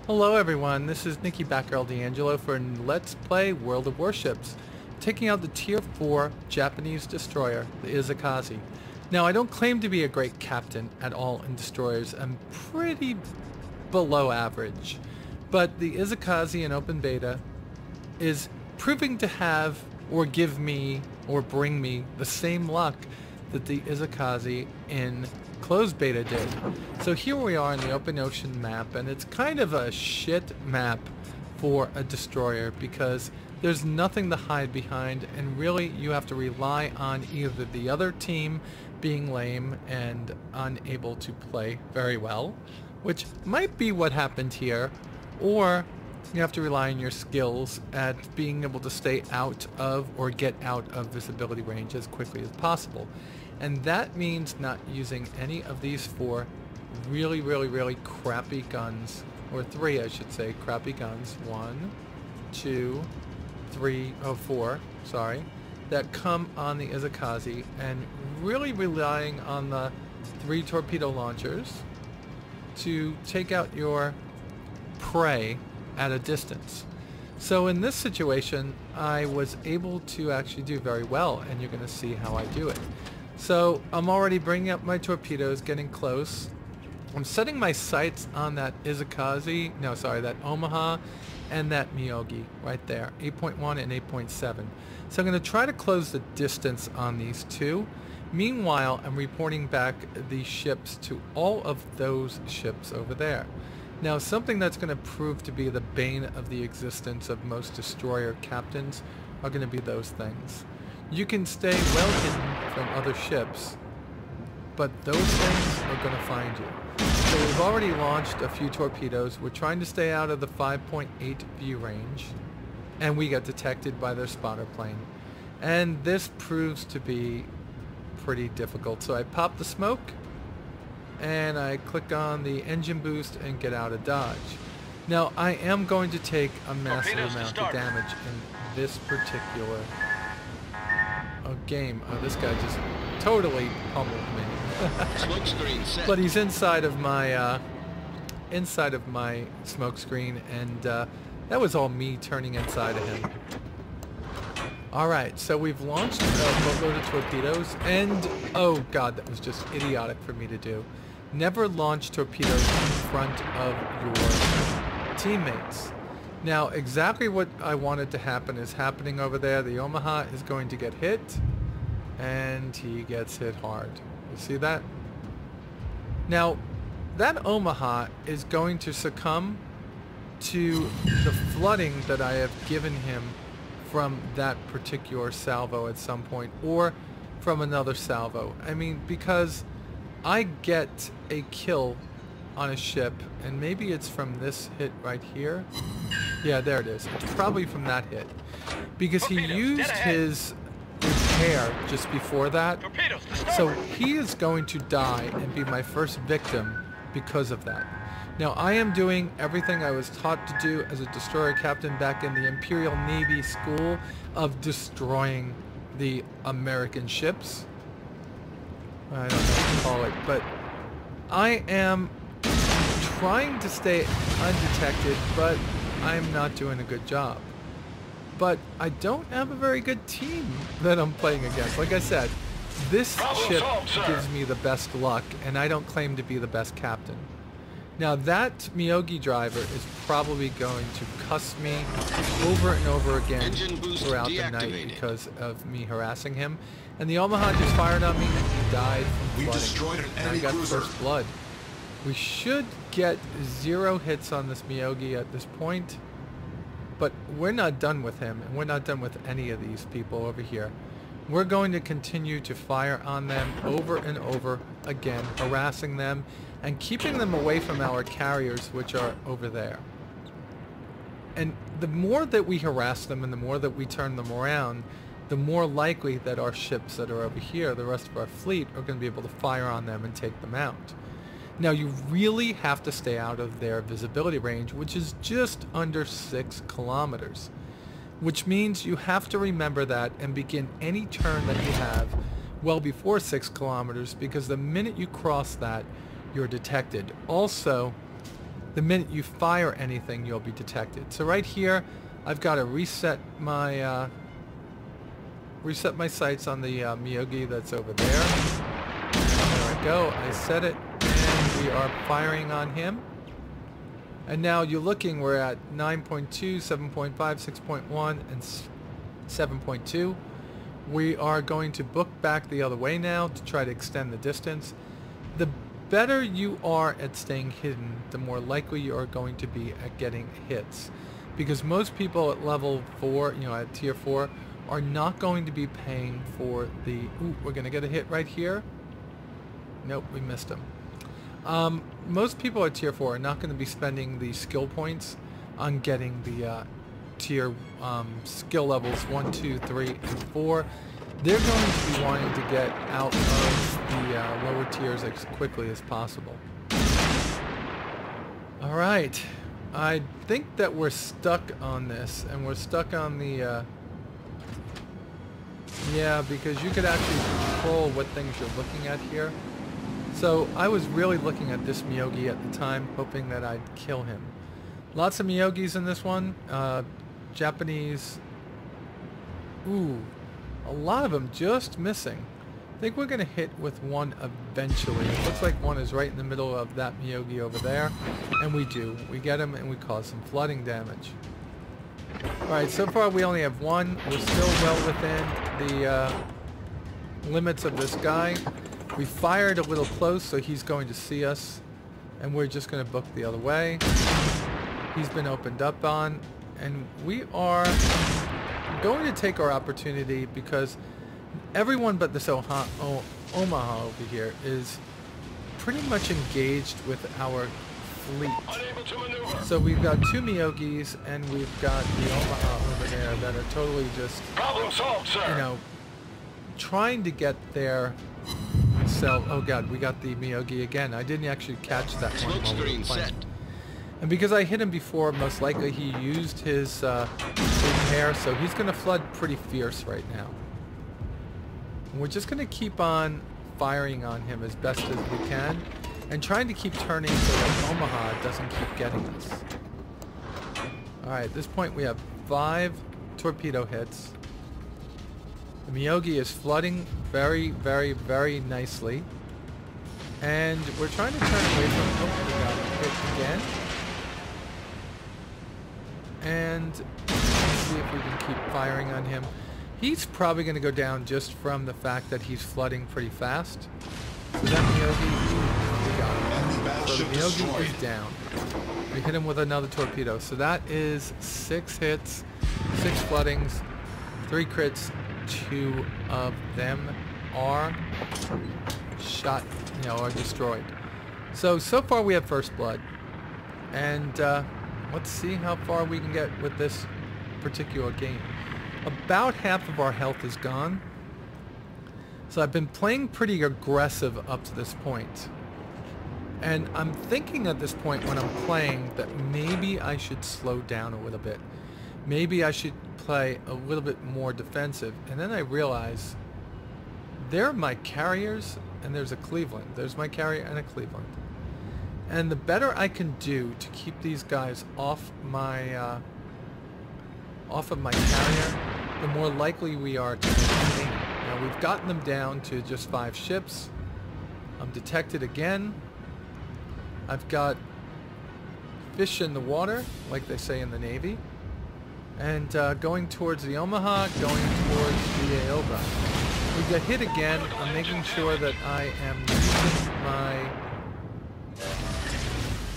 Hello everyone, this is Nikki Batgirl D'Angelo for Let's Play World of Warships, taking out the Tier 4 Japanese destroyer, the Isokaze. Now, I don't claim to be a great captain at all in destroyers. I'm pretty below average. But the Isokaze in open beta is proving to have, or give me, or bring me the same luck that the Isokaze in closed beta did. So here we are in the open ocean map, and it's kind of a shit map for a destroyer because there's nothing to hide behind, and really you have to rely on either the other team being lame and unable to play very well, which might be what happened here, or you have to rely on your skills at being able to stay out of or get out of visibility range as quickly as possible. And that means not using any of these four really crappy guns, or three I should say, crappy guns. 1, 2, 3, oh 4, sorry, that come on the Isokaze, and really relying on the 3 torpedo launchers to take out your prey at a distance. So in this situation, I was able to actually do very well, and you're going to see how I do it. So I'm already bringing up my torpedoes, getting close. I'm setting my sights on that Isokaze, no sorry, that Omaha and that Myogi right there, 8.1 and 8.7. So I'm going to try to close the distance on these two. Meanwhile, I'm reporting back the ships to all of those ships over there. Now, something that's going to prove to be the bane of the existence of most destroyer captains are going to be those things. You can stay well hidden from other ships, but those things are going to find you. So we've already launched a few torpedoes. We're trying to stay out of the 5.8 view range, and we got detected by their spotter plane. And this proves to be pretty difficult. So I pop the smoke, and I click on the engine boost and get out of dodge. Now, I am going to take a massive amount of damage in this particular game. Oh, this guy just totally pummeled me. But he's inside of my smoke screen, and that was all me turning inside of him. Alright, so we've launched a boatload of torpedoes, and oh god, that was just idiotic for me to do. Never launch torpedoes in front of your teammates. Now, exactly what I wanted to happen is happening over there. The Omaha is going to get hit, and he gets hit hard. You see that? Now, that Omaha is going to succumb to the flooding that I have given him from that particular salvo at some point, or from another salvo. I mean, because I get a kill on a ship, and maybe it's from this hit right here. Yeah, there it is. It's probably from that hit. Because he used his repair just before that. So he is going to die and be my first victim because of that. Now, I am doing everything I was taught to do as a destroyer captain back in the Imperial Navy School of destroying the American ships. I don't know what to call it, but I am trying to stay undetected, but I'm not doing a good job. But I don't have a very good team that I'm playing against. Like I said, this ship gives me the best luck, and I don't claim to be the best captain. Now, that Myogi driver is probably going to cuss me over and over again throughout the night because of me harassing him. And the Omaha just fired on me, and he died from flooding. And I got first blood. We should get 0 hits on this Myogi at this point, but we're not done with him, and we're not done with any of these people over here. We're going to continue to fire on them over and over again, harassing them and keeping them away from our carriers, which are over there. And the more that we harass them and the more that we turn them around, the more likely that our ships that are over here, the rest of our fleet, are going to be able to fire on them and take them out. Now, you really have to stay out of their visibility range, which is just under 6 kilometers. which means you have to remember that and begin any turn that you have well before 6 kilometers, because the minute you cross that, you're detected. Also, the minute you fire anything, you'll be detected. So right here, I've got to reset my sights on the Miyogi that's over there. There I go. I set it, and we are firing on him. And now you're looking, we're at 9.2, 7.5, 6.1, and 7.2. We are going to book back the other way now to try to extend the distance. The better you are at staying hidden, the more likely you are going to be at getting hits. Because most people at level 4, you know, at tier 4, are not going to be paying for the... Ooh, we're going to get a hit right here. Nope, we missed him. Most people at tier 4 are not going to be spending the skill points on getting the tier skill levels 1, 2, 3, and 4. They're going to be wanting to get out of the lower tiers as quickly as possible. Alright, I think that we're stuck on this, and we're stuck on the... yeah, because you could actually control what things you're looking at here. So I was really looking at this Miyogi at the time, hoping that I'd kill him. Lots of Miyogis in this one. Japanese. Ooh, a lot of them just missing. I think we're going to hit with one eventually. It looks like one is right in the middle of that Miyogi over there. And we do. We get him and we cause some flooding damage. Alright, so far we only have one. We're still well within the limits of this guy. We fired a little close, so he's going to see us, and we're just going to book the other way. He's been opened up on, and we are going to take our opportunity because everyone but this Omaha over here is pretty much engaged with our fleet. So we've got 2 Miyogis, and we've got the Omaha over there that are totally just, problem solved, sir. You know, trying to get their... So, oh god, we got the Miyogi again. I didn't actually catch that one while we were playing. And because I hit him before, most likely he used his repair, so he's going to flood pretty fierce right now. And we're just going to keep on firing on him as best as we can, and trying to keep turning so that Omaha doesn't keep getting us. Alright, at this point we have 5 torpedo hits. The Miyogi is flooding very, very, very nicely. And we're trying to turn away from... Oh, we got hit again. And let's see if we can keep firing on him. He's probably going to go down just from the fact that he's flooding pretty fast. So that Miyogi, we got him. So the Miyogi is down. We hit him with another torpedo. So that is 6 hits, 6 floodings, 3 crits. 2 of them are shot, you know, are destroyed. So far we have first blood. And let's see how far we can get with this particular game. About half of our health is gone. So I've been playing pretty aggressive up to this point. And I'm thinking at this point when I'm playing that maybe I should slow down a little bit. Maybe I should play a little bit more defensive. And then I realize there are my carriers and there's a Cleveland. There's my carrier and a Cleveland. And the better I can do to keep these guys off of my carrier, the more likely we are to win. Now we've gotten them down to just 5 ships. I'm detected again. I've got fish in the water, like they say in the Navy. And going towards the Omaha, going towards the Aoba. We get hit again. I'm making sure that I am using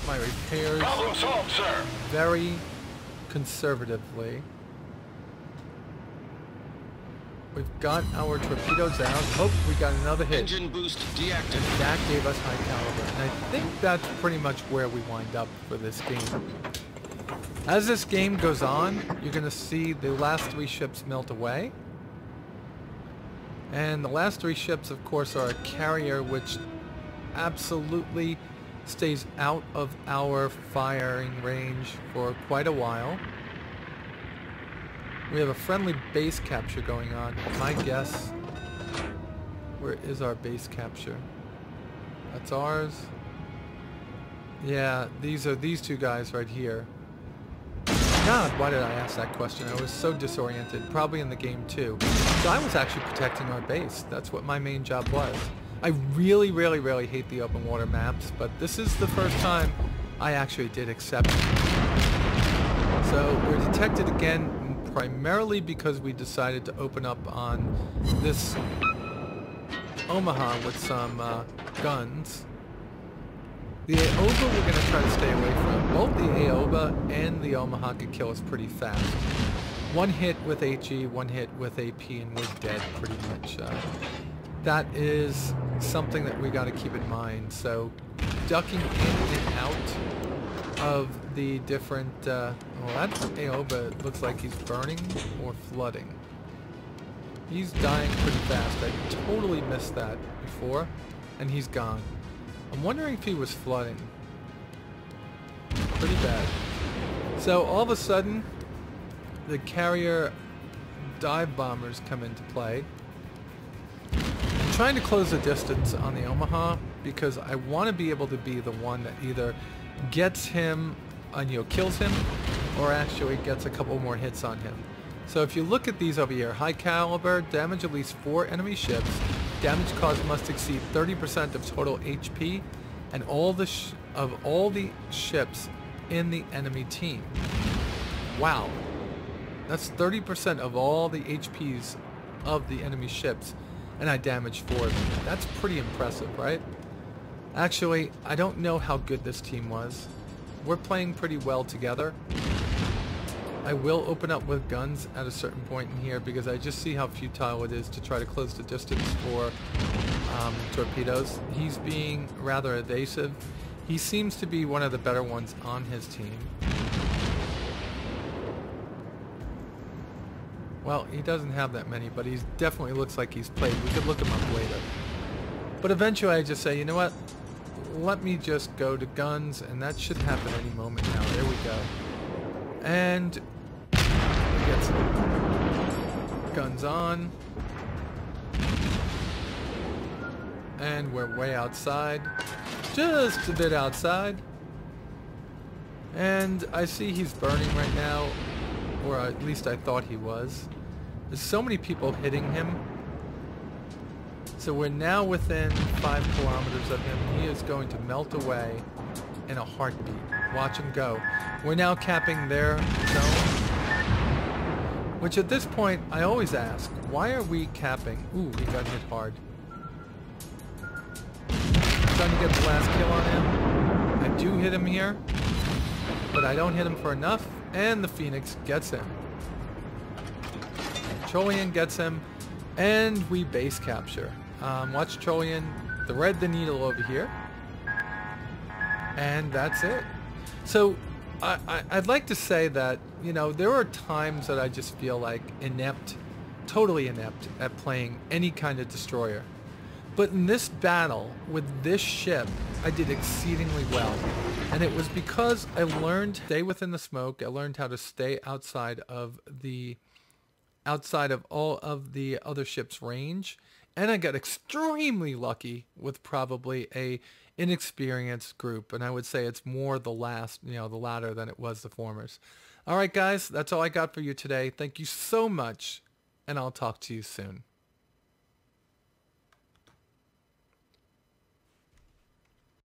my repairs problem solved, sir. very conservatively. We've got our torpedoes out. Oh, we got another hit. Engine boost deactivated. And that gave us high caliber. And I think that's pretty much where we wind up for this game. As this game goes on, you're going to see the last 3 ships melt away. And the last 3 ships, of course, are a carrier, which absolutely stays out of our firing range for quite a while. We have a friendly base capture going on. My guess... Where is our base capture? That's ours. Yeah, these are these two guys right here. God, why did I ask that question? I was so disoriented. Probably in the game too. So I was actually protecting our base. That's what my main job was. I really, really, really hate the open water maps, but this is the first time I actually did accept it. So we're detected again, primarily because we decided to open up on this Omaha with some guns. The Aoba we're going to try to stay away from. Both the Aoba and the Omaha could kill us pretty fast. One hit with HE, one hit with AP, and we're dead pretty much. That is something that we got to keep in mind. So ducking in and out of the different... well, that Aoba looks like he's burning or flooding. He's dying pretty fast. I totally missed that before, and he's gone. I'm wondering if he was flooding. Pretty bad. So all of a sudden, the carrier dive bombers come into play. I'm trying to close the distance on the Omaha because I want to be able to be the one that either gets him, kills him, or actually gets a couple more hits on him. So if you look at these over here, high caliber, damage at least 4 enemy ships, damage caused must exceed 30% of total HP, and all the ships in the enemy team. Wow, that's 30% of all the HPs of the enemy ships, and I damaged 4 of them. That's pretty impressive, right? Actually, I don't know how good this team was. We're playing pretty well together. I will open up with guns at a certain point in here because I just see how futile it is to try to close the distance for torpedoes. He's being rather evasive. He seems to be one of the better ones on his team. Well, he doesn't have that many, but he definitely looks like he's played. We could look him up later. But eventually I just say, you know what? Let me just go to guns, and that should happen any moment now. There we go. And we get some guns on. And we're way outside. Just a bit outside. And I see he's burning right now. Or at least I thought he was. There's so many people hitting him. So we're now within 5 kilometers of him. He is going to melt away in a heartbeat. Watch him go. We're now capping their zone. Which at this point, I always ask, why are we capping? Ooh, he got hit hard. Trying to get the last kill on him. I do hit him here, but I don't hit him for enough, and the Phoenix gets him. Trollian gets him, and we base capture. Watch Trollian thread the needle over here, and that's it. So I'd like to say that, you know, there are times that I just feel like inept, totally inept at playing any kind of destroyer. But in this battle, with this ship, I did exceedingly well. And it was because I learned to stay within the smoke. I learned how to stay outside of all of the other ships' range. And I got extremely lucky with probably a inexperienced group. And I would say it's more the latter than it was the formers. All right, guys, that's all I got for you today. Thank you so much, and I'll talk to you soon.